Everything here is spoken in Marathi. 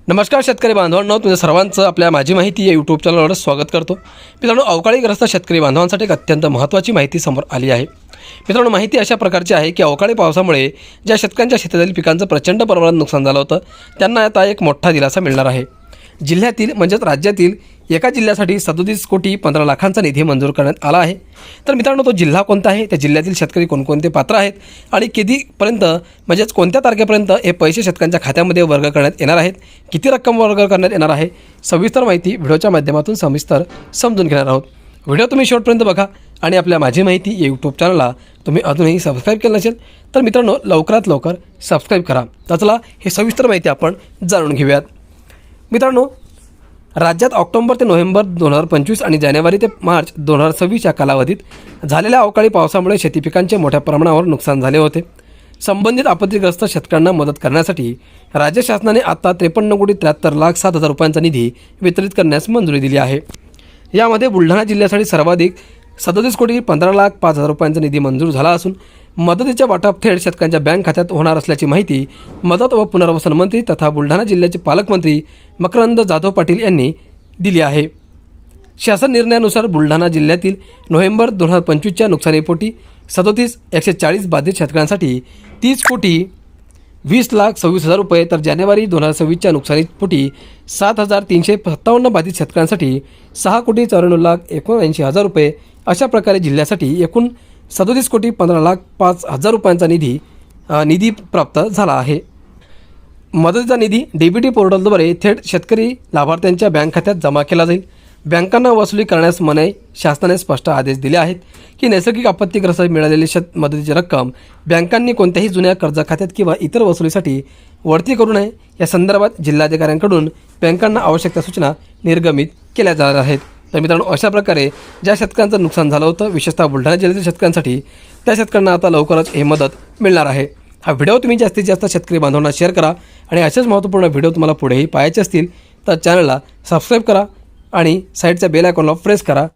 नमस्कार शेतकरी बांधवांनो, तुमच्या सर्वांचं आपल्या माझी माहिती या यूट्यूब चॅनलवर स्वागत करतो। मित्रांनो, अवकाळीग्रस्त शेतकरी बांधवांसाठी एक अत्यंत महत्त्वाची माहिती समोर आली आहे। मित्रांनो, माहिती अशा प्रकारची आहे की अवकाळी पावसामुळे ज्या शेतकऱ्यांच्या शेतातील पिकांचं प्रचंड प्रमाणात नुकसान झालं होतं त्यांना आता एक मोठा दिलासा मिळणार आहे। जिल्ह्यातील म्हणजेच राज्यातील एका जिल्ह्यासाठी 37,15,00,000चा निधी मंजूर करण्यात आला आहे। तर मित्रांनो, तो जिल्हा कोणता आहे, त्या जिल्ह्यातील शेतकरी कोणकोणते पात्र आहेत आणि कधीपर्यंत म्हणजेच कोणत्या तारखेपर्यंत हे पैसे शेतकऱ्यांच्या खात्यामध्ये वर्ग करण्यात येणार आहेत, किती रक्कम वर्ग करण्यात येणार आहे, सविस्तर माहिती व्हिडिओच्या माध्यमातून सविस्तर समजून घेणार आहोत। व्हिडिओ तुम्ही शेवटपर्यंत बघा आणि आपल्या माझी माहिती या यूट्यूब चॅनलला तुम्ही अजूनही सबस्क्राईब केलं नसेल तर मित्रांनो लवकरात लवकर सबस्क्राईब करा। तर चला हे सविस्तर माहिती आपण जाणून घेऊयात। मित्रांनो, राज्यात ऑक्टोबर ते नोव्हेंबर 2025 आणि जानेवारी ते मार्च 2026 या कालावधीत झालेल्या अवकाळी पावसामुळे शेती पिकांचे मोठ्या प्रमाणावर नुकसान झाले होते। संबंधित आपत्तीग्रस्त शेतकऱ्यांना मदत करण्यासाठी राज्य शासनाने आता 53,73,07,000 रुपयांचा निधी वितरित करण्यास मंजुरी दिली आहे। यामध्ये बुलढाणा जिल्ह्यासाठी सर्वाधिक 37,15,05,000 रुपयांचा निधी मंजूर झाला असून मदतीचे वाटप थेट शेतकऱ्यांच्या बँक खात्यात होणार असल्याची माहिती मदत व पुनर्वसन मंत्री तथा बुलढाणा जिल्ह्याचे पालकमंत्री मकरंद जाधव पाटील यांनी दिली आहे। शासन निर्णयानुसार बुलढाणा जिल्ह्यातील नोव्हेंबर 2025च्या नुकसानीपोटी 37,140 बाधित शेतकऱ्यांसाठी 30,20,26,000 रुपये, तर जानेवारी 2026च्या नुकसानीपोटी 7,357 बाधित शेतकऱ्यांसाठी 6,94,79,000 रुपये अशा प्रकारे जिल्ह्यासाठी एकूण 37,15,05,000 रुपयांचा निधी प्राप्त झाला आहे। मदतीचा निधी डीबीटी पोर्टलद्वारे थेट शेतकरी लाभार्थ्यांच्या बँक खात्यात जमा केला जाईल। बँकांना वसुली करण्यास मनाई शासनाने स्पष्ट आदेश दिले आहेत की नैसर्गिक आपत्तीग्रस्त मिळालेली मदतीची रक्कम बँकांनी कोणत्याही जुन्या कर्ज खात्यात किंवा इतर वसुलीसाठी वळती करू नये। या संदर्भात जिल्हाधिकाऱ्यांकडून बँकांना आवश्यक त्या सूचना निर्गमित केल्या जाणार आहेत। तर मित्रांनो, अशा प्रकारे ज्या शेतकऱ्यांचं नुकसान झालं होतं विशेषतः बुलढाणा जिल्ह्यातील शेतकऱ्यांसाठी, त्या शेतकऱ्यांना आता लवकरच ही मदत मिळणार आहे। हा व्हिडिओ तुम्ही जास्तीत जास्त शेतकरी बांधवांना शेअर करा आणि असेच महत्त्वपूर्ण व्हिडिओ तुम्हाला पुढेही पाहायचे असतील तर चॅनलला सबस्क्राईब करा आणि साईडच्या बेल आयकॉनला प्रेस करा।